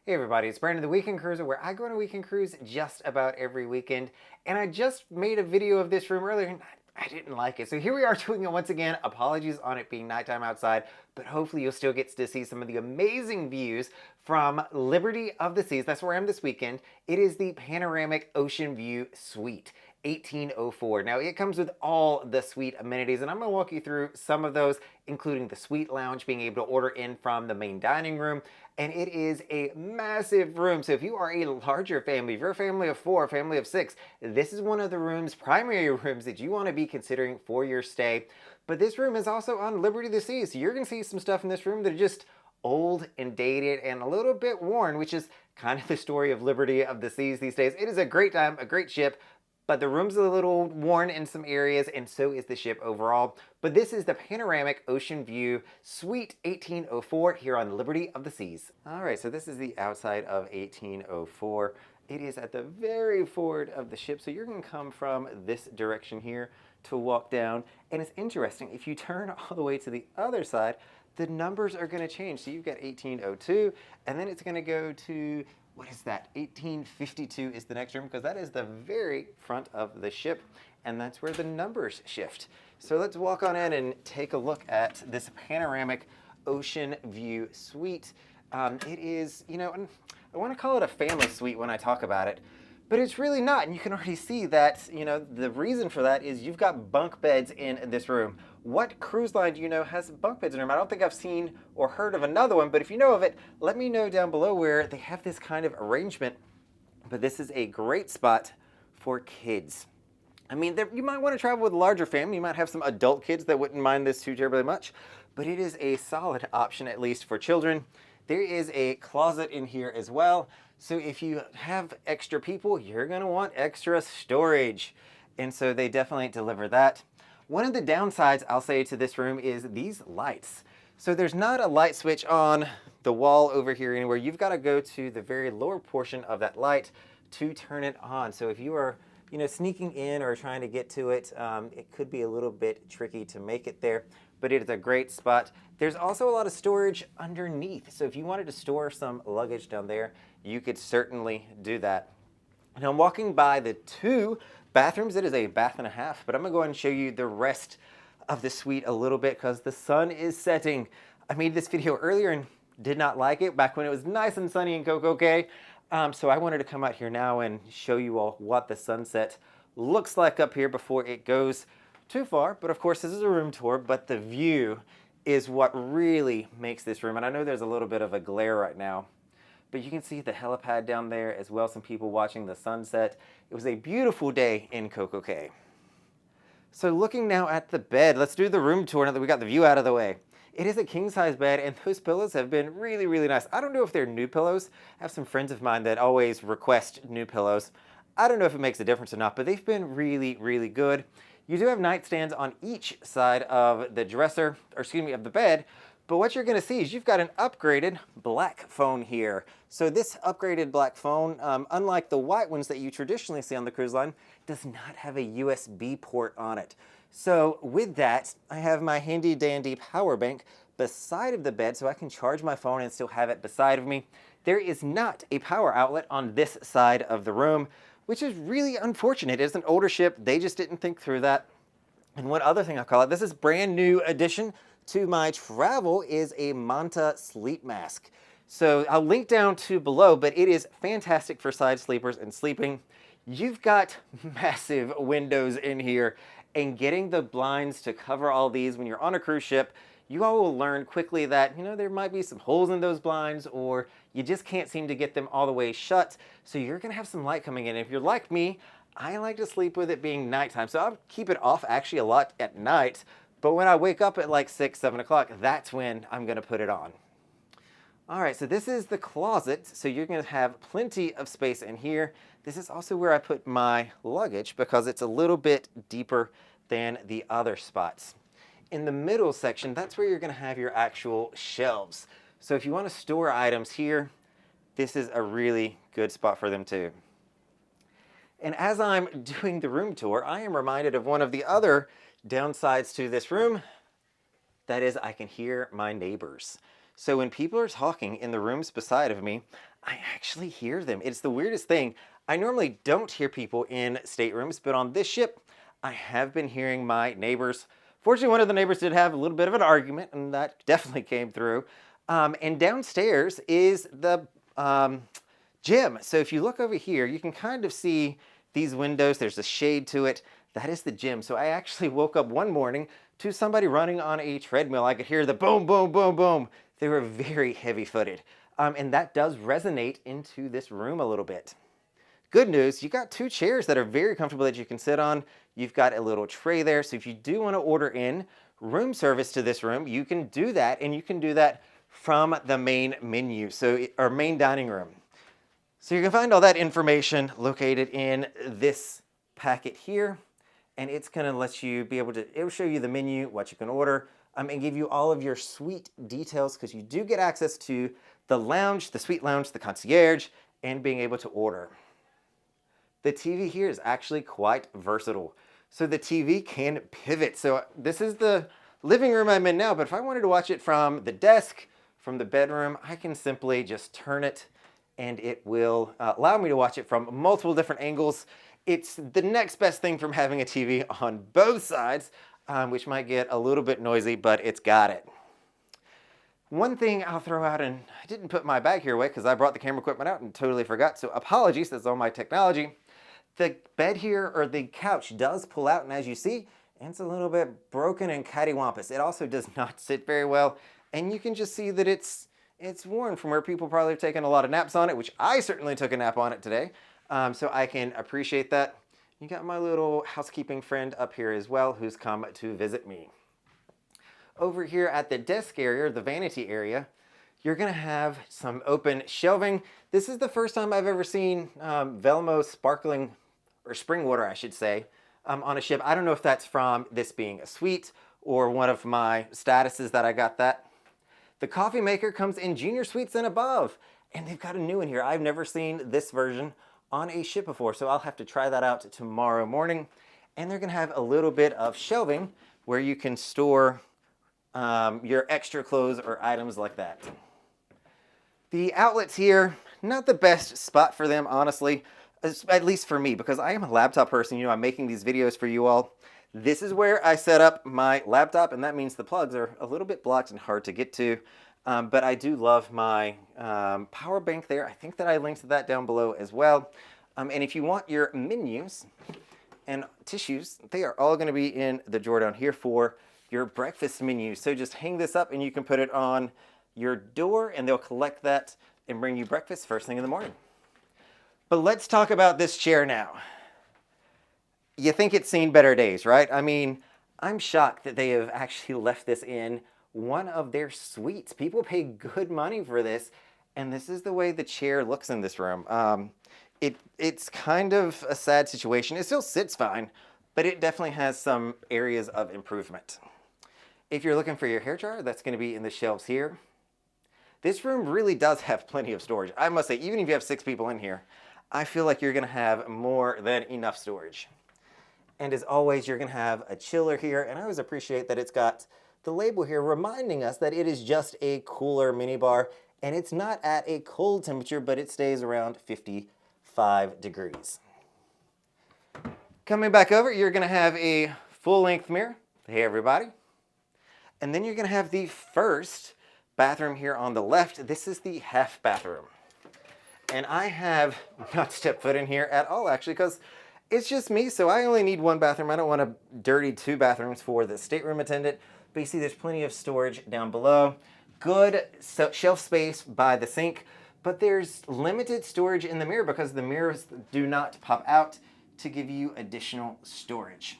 Hey everybody, it's Brandon the Weekend Cruiser, where I go on a weekend cruise just about every weekend. And I just made a video of this room earlier and I didn't like it. So here we are doing it once again. Apologies on it being nighttime outside, but hopefully you'll still get to see some of the amazing views from Liberty of the Seas. That's where I am this weekend. It is the Panoramic Ocean View Suite. 1804. Now it comes with all the suite amenities and I'm going to walk you through some of those, including the suite lounge, being able to order in from the main dining room. And it is a massive room. So if you are a larger family, if you're a family of 4, a family of 6, this is one of the rooms, primary rooms that you want to be considering for your stay. But this room is also on Liberty of the Seas. So you're going to see some stuff in this room that are just old and dated and a little bit worn, which is kind of the story of Liberty of the Seas these days. It is a great time, a great ship, but the room's a little worn in some areas, and so is the ship overall. But this is the Panoramic Ocean View Suite 1804 here on Liberty of the Seas. All right, so this is the outside of 1804. It is at the very forward of the ship, so you're going to come from this direction here to walk down. And it's interesting, if you turn all the way to the other side, the numbers are going to change. So you've got 1802, and then it's going to go to, what is that? 1852 is the next room, because that is the very front of the ship, and that's where the numbers shift. So let's walk on in and take a look at this Panoramic Ocean View Suite. It is, I want to call it a family suite when I talk about it, but it's really not. And you can already see that, the reason for that is you've got bunk beds in this room. What cruise line do you know has bunk beds in them? I don't think I've seen or heard of another one, but if you know of it, let me know down below where they have this kind of arrangement. But this is a great spot for kids. I mean, you might want to travel with a larger family. You might have some adult kids that wouldn't mind this too terribly much, but it is a solid option, at least for children. There is a closet in here as well. So if you have extra people, you're going to want extra storage. And so they definitely deliver that. One of the downsides I'll say to this room is these lights. So there's not a light switch on the wall over here anywhere. You've got to go to the very lower portion of that light to turn it on. So if you are, sneaking in or trying to get to it, it could be a little bit tricky to make it there, but it is a great spot. There's also a lot of storage underneath. So if you wanted to store some luggage down there, you could certainly do that. And I'm walking by the 2 bathrooms. It is a bath and a half, but I'm gonna go ahead and show you the rest of the suite a little bit because the sun is setting. I made this video earlier and did not like it back when it was nice and sunny in Coco Cay. So I wanted to come out here now and show you all what the sunset looks like up here before it goes too far. But of course, this is a room tour, but the view is what really makes this room. And I know there's a little bit of a glare right now, but you can see the helipad down there as well, some people watching the sunset. It was a beautiful day in Coco Cay. So looking now at the bed, let's do the room tour now that we got the view out of the way. It is a king-size bed, and those pillows have been really, really nice. I don't know if they're new pillows. I have some friends of mine that always request new pillows. I don't know if it makes a difference or not, but they've been really, really good. You do have nightstands on each side of the dresser, or excuse me, of the bed. But what you're going to see is you've got an upgraded black phone here. So this upgraded black phone, unlike the white ones that you traditionally see on the cruise line, does not have a USB port on it. So with that, I have my handy dandy power bank beside of the bed so I can charge my phone and still have it beside of me. There is not a power outlet on this side of the room, which is really unfortunate. It's an older ship. They just didn't think through that. And one other thing I'll call it, this is brand new addition to my travel, is a Manta sleep mask. So I'll link down to below, but it is fantastic for side sleepers and sleeping. You've got massive windows in here, and getting the blinds to cover all these when you're on a cruise ship, you all will learn quickly that, there might be some holes in those blinds, or you just can't seem to get them all the way shut. So you're gonna have some light coming in. If you're like me, I like to sleep with it being nighttime. So I'll keep it off actually a lot at night, but when I wake up at like 6, 7 o'clock, that's when I'm gonna put it on. All right, so this is the closet. So you're gonna have plenty of space in here. This is also where I put my luggage because it's a little bit deeper than the other spots. In the middle section, that's where you're gonna have your actual shelves. So if you wanna store items here, this is a really good spot for them too. And as I'm doing the room tour, I am reminded of one of the other downsides to this room. That is, I can hear my neighbors. So when people are talking in the rooms beside of me, I actually hear them. It's the weirdest thing. I normally don't hear people in staterooms, but on this ship, I have been hearing my neighbors. Fortunately, one of the neighbors did have a little bit of an argument, and that definitely came through. And downstairs is the gym. So if you look over here, you can kind of see these windows. There's a shade to it. That is the gym. So I actually woke up one morning to somebody running on a treadmill. I could hear the boom, boom, boom, boom. They were very heavy-footed. And that does resonate into this room a little bit. Good news, you got 2 chairs that are very comfortable that you can sit on. You've got a little tray there. So if you do want to order in room service to this room, you can do that. And you can do that from the main menu, or main dining room. So you can find all that information located in this packet here. And it's going to let you be able to, it will show you the menu, what you can order, and give you all of your suite details, because you do get access to the lounge, the suite lounge, the concierge, and being able to order. The TV here is actually quite versatile. So the TV can pivot. So this is the living room I'm in now, but if I wanted to watch it from the desk, from the bedroom, I can simply just turn it and it will allow me to watch it from multiple different angles. It's the next best thing from having a TV on both sides, which might get a little bit noisy, but it's got it. One thing I'll throw out, and I didn't put my bag here away because I brought the camera equipment out and totally forgot, so apologies, that's all my technology. The bed here, or the couch, does pull out, and as you see, it's a little bit broken and cattywampus. It also does not sit very well, and you can just see that it's worn from where people probably have taken a lot of naps on it, which I certainly took a nap on it today, so I can appreciate that. You got my little housekeeping friend up here as well, who's come to visit me. Over here at the desk area, the vanity area, you're going to have some open shelving. This is the first time I've ever seen Velmo sparkling, or spring water, I should say, on a ship. I don't know if that's from this being a suite or one of my statuses that I got that. The coffee maker comes in junior suites and above, and they've got a new one here. I've never seen this version on a ship before, so I'll have to try that out tomorrow morning. And they're going to have a little bit of shelving where you can store your extra clothes or items like that. The outlets here, not the best spot for them, honestly, at least for me, because I am a laptop person. You know, I'm making these videos for you all. This is where I set up my laptop, and that means the plugs are a little bit blocked and hard to get to. But I do love my power bank there. I think that I linked that down below as well. And if you want your menus and tissues, they are all going to be in the drawer down here for your breakfast menu. So just hang this up and you can put it on your door and they'll collect that and bring you breakfast first thing in the morning. But let's talk about this chair now. You think it's seen better days, right? I mean, I'm shocked that they have actually left this in one of their suites. People pay good money for this, and this is the way the chair looks in this room. It's kind of a sad situation. It still sits fine, but it definitely has some areas of improvement. If you're looking for your hair dryer, that's going to be in the shelves here. This room really does have plenty of storage. I must say, even if you have 6 people in here, I feel like you're going to have more than enough storage. And as always, you're going to have a chiller here, and I always appreciate that it's got the label here reminding us that it is just a cooler minibar, and it's not at a cold temperature, but it stays around 55 degrees. Coming back over, you're going to have a full-length mirror. Hey, everybody. And then you're going to have the first bathroom here on the left. This is the half bathroom. And I have not stepped foot in here at all, actually, because it's just me, so I only need 1 bathroom. I don't want to dirty 2 bathrooms for the stateroom attendant. But you see there's plenty of storage down below. Good shelf space by the sink, but there's limited storage in the mirror because the mirrors do not pop out to give you additional storage.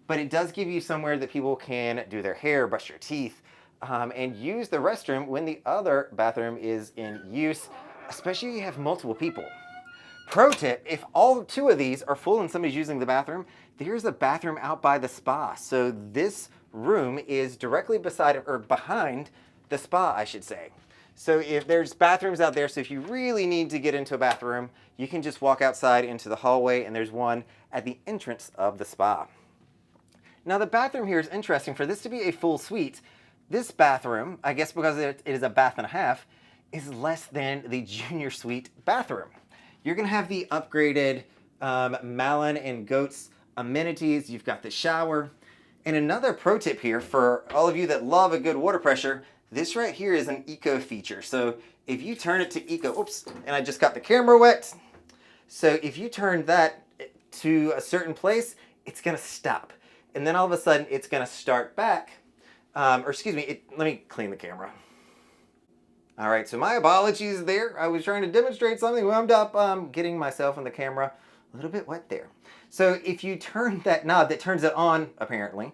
But it does give you somewhere that people can do their hair, brush their teeth, and use the restroom when the other bathroom is in use, especially if you have multiple people. Pro tip, if all 2 of these are full and somebody's using the bathroom, there's a bathroom out by the spa. So this room is directly beside, or behind, the spa, I should say. So if there's bathrooms out there, so if you really need to get into a bathroom, you can just walk outside into the hallway, and there's one at the entrance of the spa. Now the bathroom here is interesting. For this to be a full suite, This bathroom, I guess because it is a bath and a half, is less than the junior suite bathroom. You're gonna have the upgraded Malin and Goats amenities. You've got the shower. And another pro tip here for all of you that love a good water pressure, this right here is an eco feature. So if you turn it to eco, oops, and I just got the camera wet. So if you turn that to a certain place, it's gonna stop. And then all of a sudden it's gonna start back. Or excuse me, let me clean the camera. All right, so my apologies there. I was trying to demonstrate something, wound up getting myself and the camera a little bit wet there. So if you turn that knob that turns it on, apparently,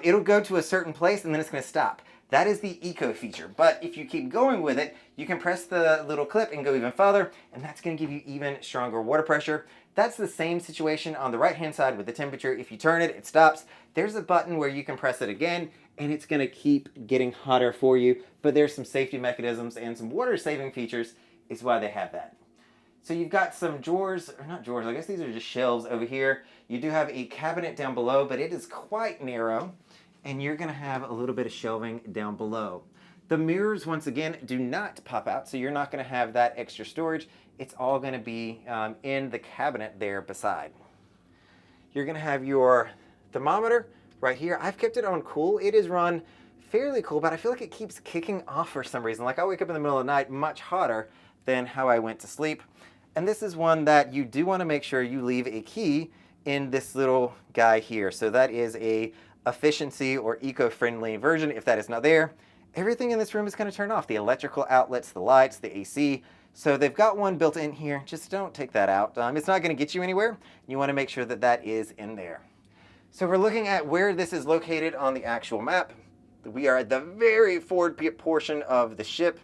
it'll go to a certain place and then it's gonna stop. That is the eco feature. But if you keep going with it, you can press the little clip and go even further, and that's gonna give you even stronger water pressure. That's the same situation on the right-hand side with the temperature. If you turn it, it stops. There's a button where you can press it again, and it's gonna keep getting hotter for you. But there's some safety mechanisms and some water-saving features is why they have that. So you've got some drawers, or not drawers, I guess these are just shelves over here. You do have a cabinet down below, but it is quite narrow. And you're gonna have a little bit of shelving down below. The mirrors, once again, do not pop out, so you're not gonna have that extra storage. It's all gonna be in the cabinet there beside. You're gonna have your thermometer right here. I've kept it on cool. It is run fairly cool, but I feel like it keeps kicking off for some reason. Like I wake up in the middle of the night much hotter than how I went to sleep. And this is one that you do wanna make sure you leave a key in this little guy here. So that is a efficiency or eco-friendly version. If that is not there, everything in this room is going to turn off. The electrical outlets, the lights, the AC. So they've got one built in here. Just don't take that out. It's not going to get you anywhere. You want to make sure that that is in there. So we're looking at where this is located on the actual map. We are at the very forward portion of the ship,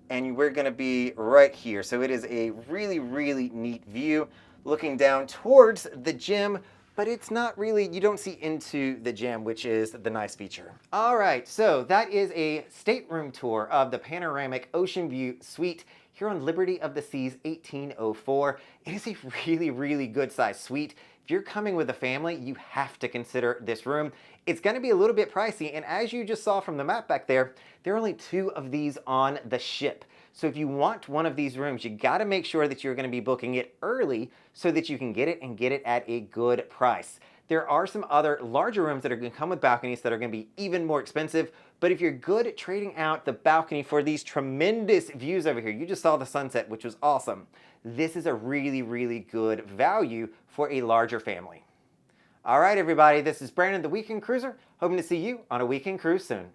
and we're going to be right here. So it is a really, really neat view looking down towards the gym, but it's not really, you don't see into the gym, which is the nice feature. All right, so that is a stateroom tour of the Panoramic Ocean View Suite here on Liberty of the Seas 1804. It is a really, really good sized suite. If you're coming with a family, you have to consider this room. It's gonna be a little bit pricey, and as you just saw from the map back there are only 2 of these on the ship. So if you want one of these rooms, you gotta make sure that you're gonna be booking it early so that you can get it and get it at a good price. There are some other larger rooms that are gonna come with balconies that are gonna be even more expensive, but if you're good at trading out the balcony for these tremendous views over here, you just saw the sunset, which was awesome. This is a really, really good value for a larger family. All right, everybody, this is Brandon, the Weekend Cruiser, hoping to see you on a weekend cruise soon.